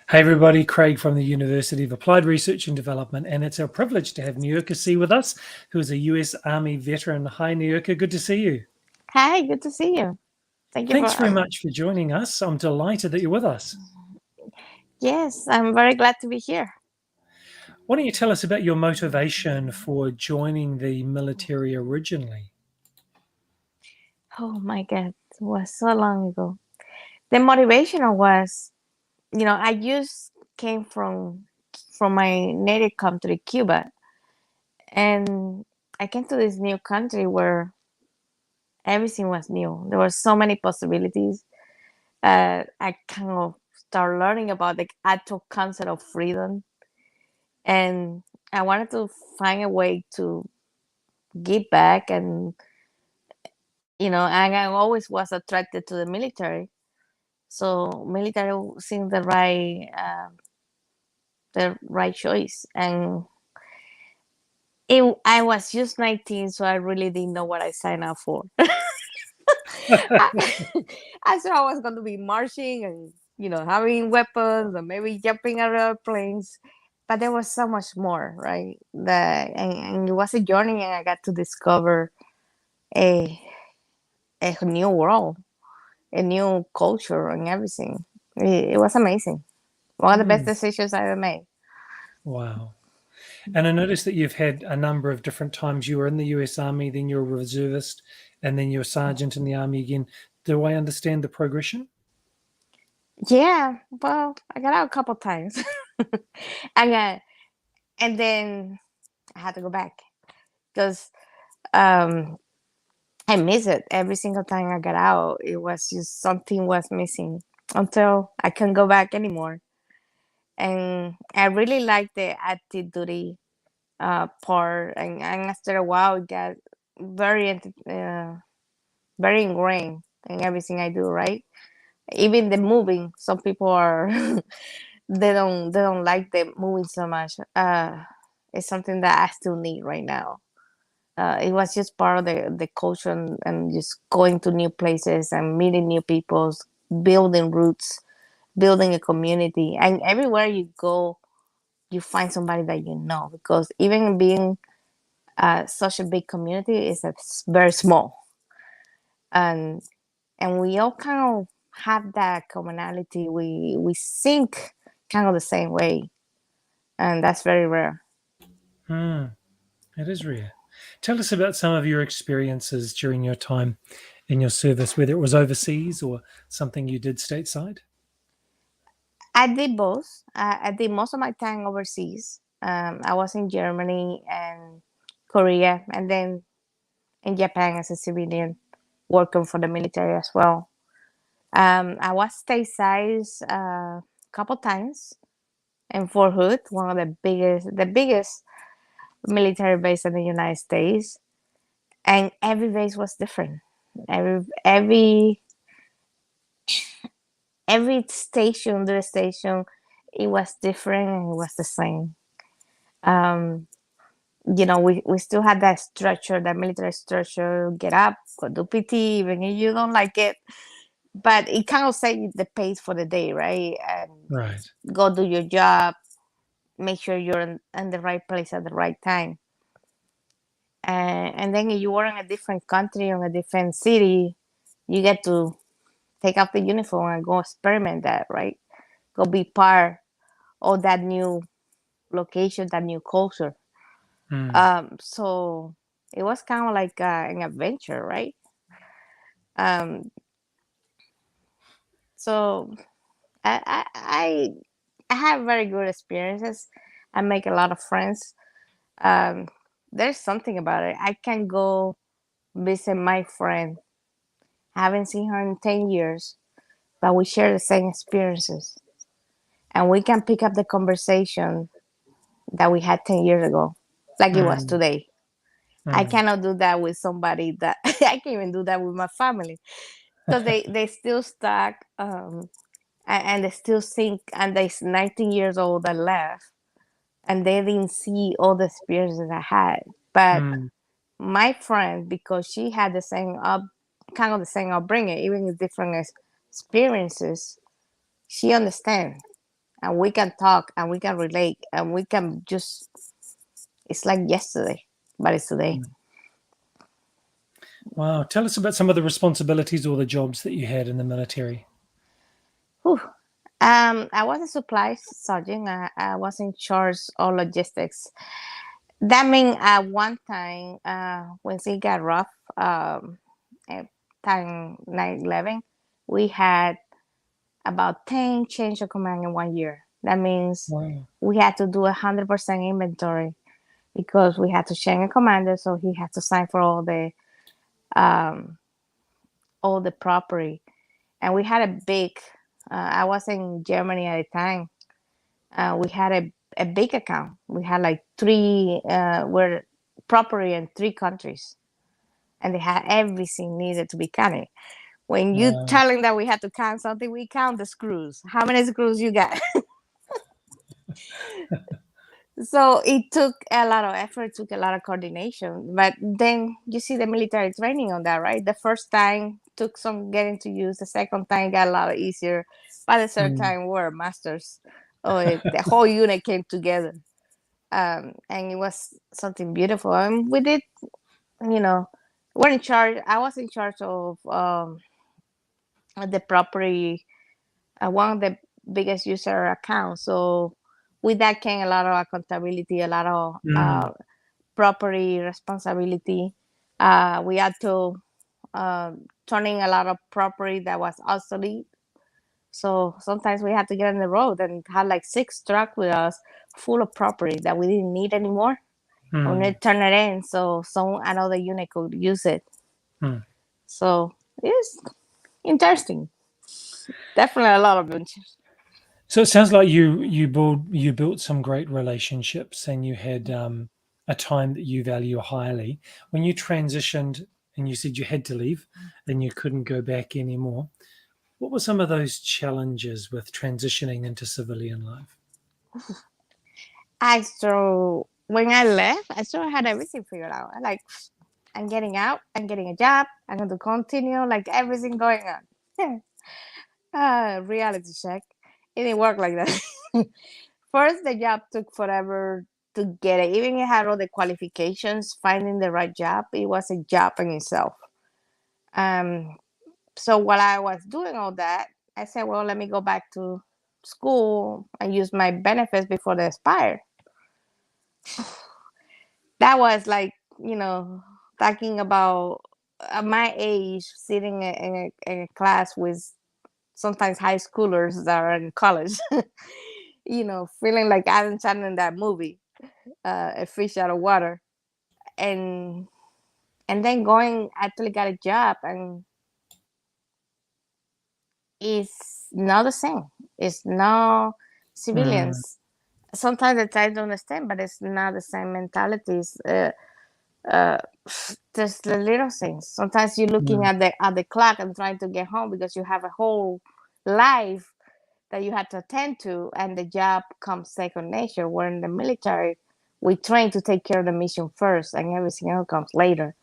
Hey everybody, Craig from the University of Applied Research and Development, and it's our privilege to have Niurka C with us, who is a US Army veteran. Hi Niurka, good to see you. Hi, good to see you. Thank you for Thanks very much for joining us. I'm delighted that you're with us. Yes, I'm very glad to be here. Why don't you tell us about your motivation for joining the military originally? Oh my God, it was so long ago. The motivation was, I just came from my native country, Cuba, and I came to this new country where everything was new. There were so many possibilities. I kind of started learning about the actual concept of freedom, and I wanted to find a way to give back and I always was attracted to the military. So military seemed the right choice, and I was just 19, so I really didn't know what I signed up for. I, I thought I was going to be marching and having weapons and maybe jumping out of airplanes, but there was so much more, right? And it was a journey, and I got to discover a a new world, a new culture and everything. It was amazing. One of the best Hmm, decisions I ever made. wow. And I noticed that you've had a number of different times. You were in the US Army, then you're a reservist, and then you're a sergeant in the Army again. Do I understand the progression? Yeah, well, I got out a couple times. I got, and then I had to go back because um, I miss it every single time I got out. It was just something was missing until I can't go back anymore. And I really like the active duty part, and after a while, it got very very ingrained in everything I do, right? Even the moving, some people are they don't like the moving so much. It's something that I still need right now. It was just part of the culture, and just going to new places and meeting new people, building roots, building a community, and everywhere you go, you find somebody that you know, because even being such a big community is very small, and we all kind of have that commonality. We think kind of the same way, and that's very rare. Hmm. It is rare. Tell us about some of your experiences during your time in your service, whether it was overseas or something you did stateside. I did both. I did most of my time overseas. I was in Germany and Korea, and then in Japan as a civilian, working for the military as well. I was stateside a couple times in Fort Hood, one of the biggest military base in the United States, and every base was different. Every every station, the station, it was different, and it was the same. Um, we still had that structure, that military structure. Get up, go do PT, even if you don't like it. But it kind of set you the pace for the day, right? And Right. go do your job. Make sure you're in the right place at the right time. And then if you were in a different country or a different city, you get to take off the uniform and go experiment that, right? Go be part of that new location, that new culture. Hmm. So it was kind of like an adventure, right? Um, so I, I I I have very good experiences. I make a lot of friends. Um, there's something about it. I can go visit my friend. I haven't seen her in 10 years, but we share the same experiences, and we can pick up the conversation that we had 10 years ago, like it was Hmm. today. I Hmm. cannot do that with somebody that I can't even do that with my family, because they still stuck, and they still think, and they're 19 years old that left, and they didn't see all the experiences I had. But Hmm. my friend, because she had the same kind of the same upbringing, even with different experiences, she understands, and we can talk and we can relate and we can just, it's like yesterday, but it's today. Wow. Tell us about some of the responsibilities or the jobs that you had in the military. Whew. I was a supply sergeant. I was in charge of logistics. That means at one time, when it got rough, at time 9/11, we had about 10 change of command in 1 year. That means Wow. we had to do 100% inventory because we had to change a commander, so he had to sign for um, all the property. And we had a big. I was in Germany at the time. We had a big account. We had like three were property in 3 countries, and they had everything needed to be counted. When you Wow. telling that we had to count something, we count the screws. How many screws you got? So it took a lot of effort, took a lot of coordination. But then you see the military training on that, right? The first time took some getting to use. The second time got a lot easier. By the third Mm. time, we're masters. Oh, the whole unit came together, and it was something beautiful. And we did, you know, we're in charge. I was in charge of the property, one of the biggest user accounts. So with that came a lot of accountability, a lot of Mm. property responsibility. We had to turning a lot of property that was obsolete. So sometimes we had to get on the road and had like 6 trucks with us full of property that we didn't need anymore. And we Mm. need to turn it in so another unit could use it. Mm. So it's interesting. Definitely a lot of adventures. So it sounds like you built some great relationships, and you had a time that you value highly. When you transitioned, and you said you had to leave, and you couldn't go back anymore. What were some of those challenges with transitioning into civilian life? I still, when I left, I still had everything figured out. I like, I'm getting out, I'm getting a job, I'm going to continue, like everything going on. Reality check. It didn't work like that. First, the job took forever to get it. Even if it had all the qualifications, finding the right job, it was a job in itself. Um, so while I was doing all that, I said, well, let me go back to school and use my benefits before they expire. That was like, talking about my age, sitting in a class with sometimes high schoolers that are in college, feeling like Adam Sandler in that movie, A Fish Out of Water. And then going, actually got a job, and it's not the same. It's not Mm. civilians. Sometimes I try to understand, but it's not the same mentalities. Uh, just the little things. Sometimes you're looking Mm. at the clock and trying to get home because you have a whole life that you have to attend to, and the job comes second nature. Where in the military, we train to take care of the mission first, and everything else comes later.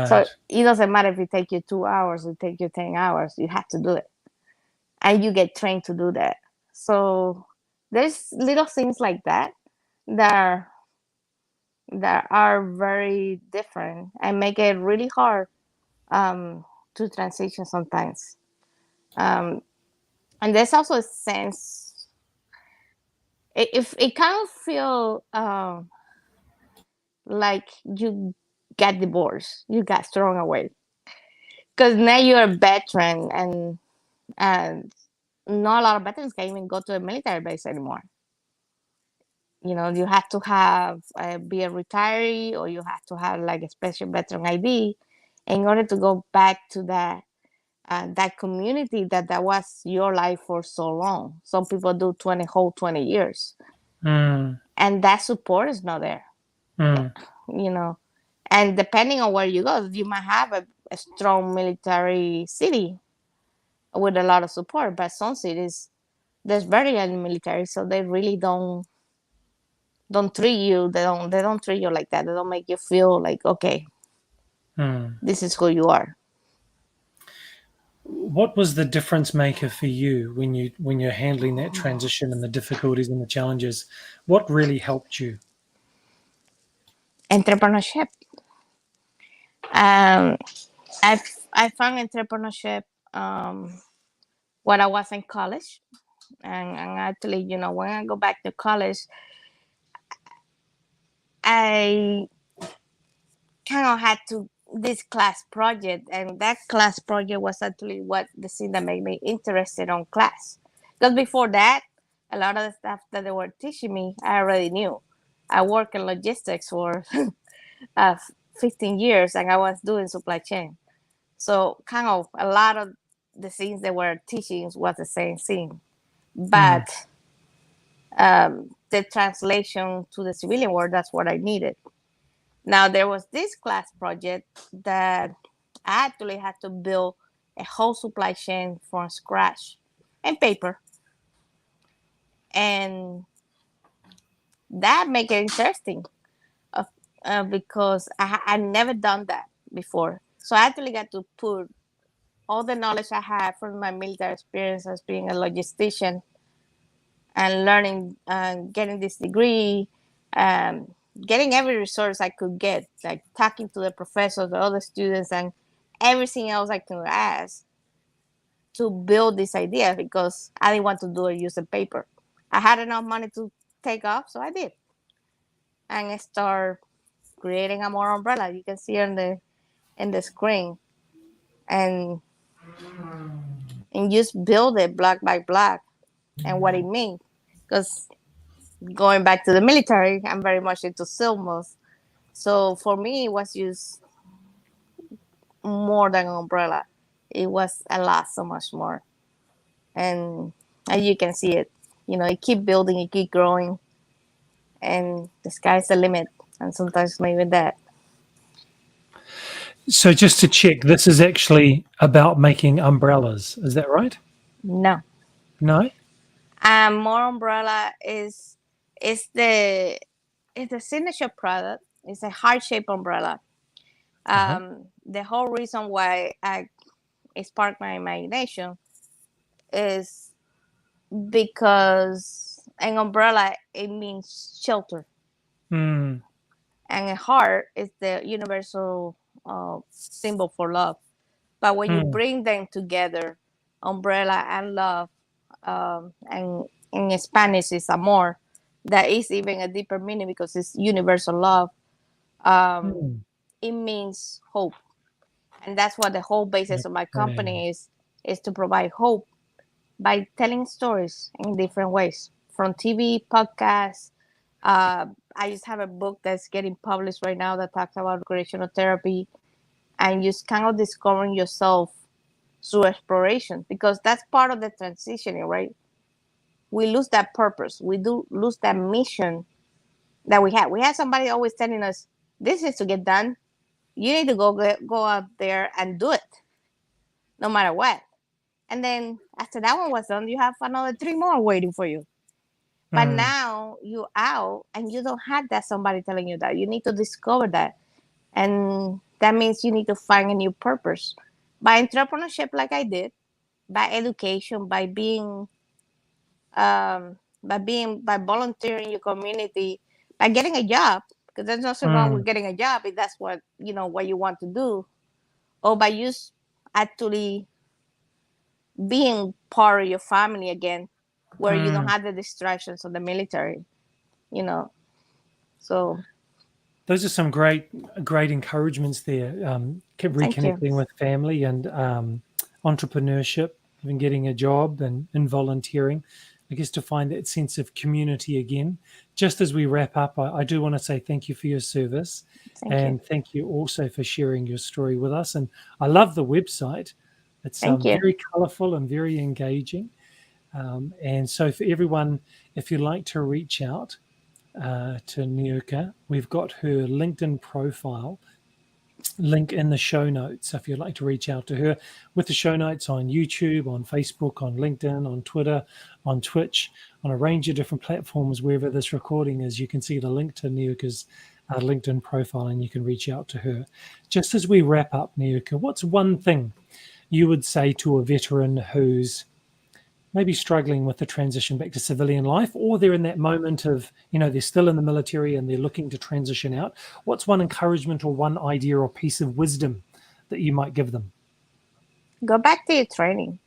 So Right. it doesn't matter if it take you 2 hours or take you 10 hours. You have to do it, and you get trained to do that. So there's little things like that that are very different and make it really hard to transition sometimes. Um, and there's also a sense, if it kind of feel like you got divorced, you got thrown away because now you're a veteran, and not a lot of veterans can even go to a military base anymore. You have to have be a retiree, or you have to have like a special veteran ID in order to go back to that community that was your life for so long. Some people do 20 years, Mm. and that support is not there. Mm. You know, and depending on where you go, you might have a strong military city with a lot of support, but some cities there's very little military, so they really don't treat you. They don't treat you like that. They don't make you feel like, okay, Mm. this is who you are. what was the difference maker for you when you're handling that transition and the difficulties and the challenges? What really helped you? Entrepreneurship. Um, I I found entrepreneurship when I was in college, and actually, when I go back to college, I kind of had to this class project, and that class project was actually what the thing that made me interested on class. Because before that, a lot of the stuff that they were teaching me, I already knew. I worked in logistics for uh, 15 years, and I was doing supply chain. So kind of a lot of the things they were teaching was the same thing, Mm, but the translation to the civilian world, that's what I needed. Now there was this class project that I actually had to build a whole supply chain from scratch and paper, and that make it interesting uh, because I never done that before. So I actually got to put all the knowledge I had from my military experience as being a logistician and learning, getting this degree, um, getting every resource I could get, like talking to the professors, the other students, and everything else I could ask to build this idea because I didn't want to do it using paper. I had enough money to take off, so I did. And I start creating a more umbrella. You can see on the screen, and just build it block by block and what it means. Because going back to the military, I'm very much into silmos. So for me, it was just more than an umbrella. It was a lot, so much more. And as you can see it, it keep building, it keep growing, and the sky's the limit. And sometimes maybe that. so just to check, this is actually about making umbrellas. Is that right? No. No? More umbrella is the signature product. It's a heart shaped umbrella. Uh-huh. The whole reason why it sparked my imagination is because an umbrella, it means shelter, Mm, and a heart is the universal symbol for love. But when you mm, bring them together, umbrella and love, and in Spanish is amor, that is even a deeper meaning because it's universal love. um, mm. it means hope, and that's what the whole basis of my Okay. company is to provide hope by telling stories in different ways from TV, podcasts. I just have a book that's getting published right now that talks about recreational therapy and just kind of discovering yourself through exploration because that's part of the transitioning, right? We lose that purpose. We do lose that mission that we had. We had somebody always telling us, "This is to get done. You need to go out there and do it, no matter what." And then after that one was done, you have another three more waiting for you. But Mm, now you're out and you don't have that somebody telling you that. You need to discover that. And that means you need to find a new purpose. By entrepreneurship, like I did, by education, by volunteering your community, by getting a job, because there's nothing wrong with mm, getting a job if that's what you want to do, or by you actually being part of your family again, where you don't mm. have the distractions of the military, you know. So Those are some great encouragements there. Keep thank you. reconnecting with family and entrepreneurship, even getting a job and volunteering. I guess to find that sense of community again. Just as we wrap up, I do want to say thank you for your service, Thank you. and thank you also for sharing your story with us. And I love the website; it's Thank you. very colourful and very engaging. And so, for everyone, if you'd like to reach out to Niurka. We've got her LinkedIn profile link in the show notes. So if you'd like to reach out to her with the show notes on YouTube, on Facebook, on LinkedIn, on Twitter, on Twitch, on a range of different platforms, wherever this recording is, you can see the link to Niurka's LinkedIn profile and you can reach out to her. Just as we wrap up, Niurka, what's one thing you would say to a veteran who's maybe struggling with the transition back to civilian life, or they're in that moment of, they're still in the military and they're looking to transition out? What's one encouragement or one idea or piece of wisdom that you might give them? Go back to your training.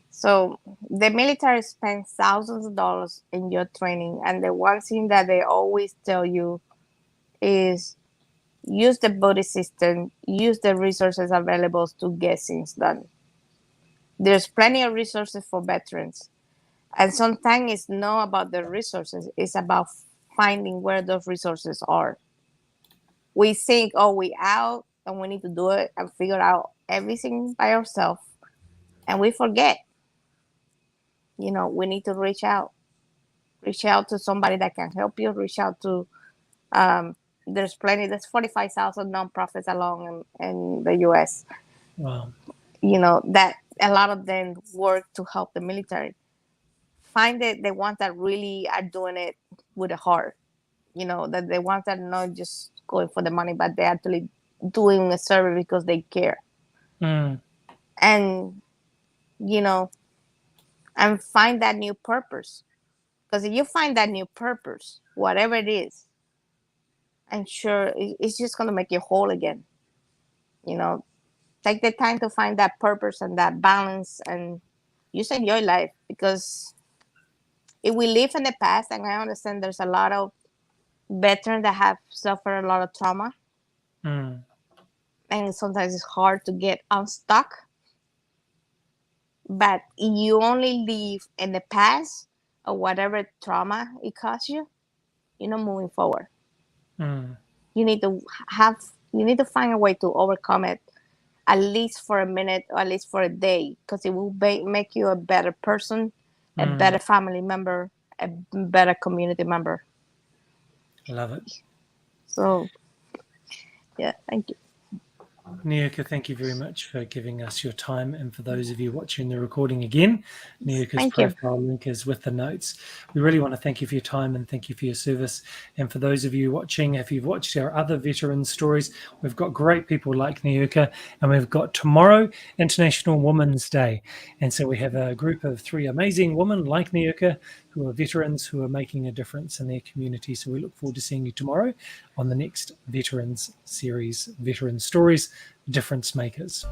So the military spends thousands of dollars in your training, and the one thing that they always tell you is use the buddy system, use the resources available to get things done. There's plenty of resources for veterans. And sometimes it's not about the resources, it's about finding where those resources are. We think, oh, we out and we need to do it and figure out everything by ourselves. And we forget, we need to reach out. Reach out to somebody that can help you. Reach out to, there's 45,000 nonprofits along in the US. Wow. That a lot of them work to help the military. Find the ones that really are doing it with a heart. That the ones that are not just going for the money, but they're actually doing a service because they care. Mm. And, and find that new purpose. Because if you find that new purpose, whatever it is, I'm sure it's just going to make you whole again. Take the time to find that purpose and that balance and just enjoy life. Because if we live in the past, and I understand there's a lot of veterans that have suffered a lot of trauma, Mm. and sometimes it's hard to get unstuck. But you only live in the past or whatever trauma it caused you, moving forward. Mm. You need to find a way to overcome it, at least for a minute or at least for a day, because it will make you a better person, a better family member, a better community member. Love it. So, yeah, thank you. Niurka, thank you very much for giving us your time. And for those of you watching the recording again, Niurka's profile link is with the notes. We really want to thank you for your time and thank you for your service. And for those of you watching, if you've watched our other veteran stories, we've got great people like Niurka, and we've got tomorrow, International Women's Day. And so we have a group of 3 amazing women like Niurka who are veterans who are making a difference in their community. So we look forward to seeing you tomorrow on the next Veterans series, Veteran Stories, Difference Makers.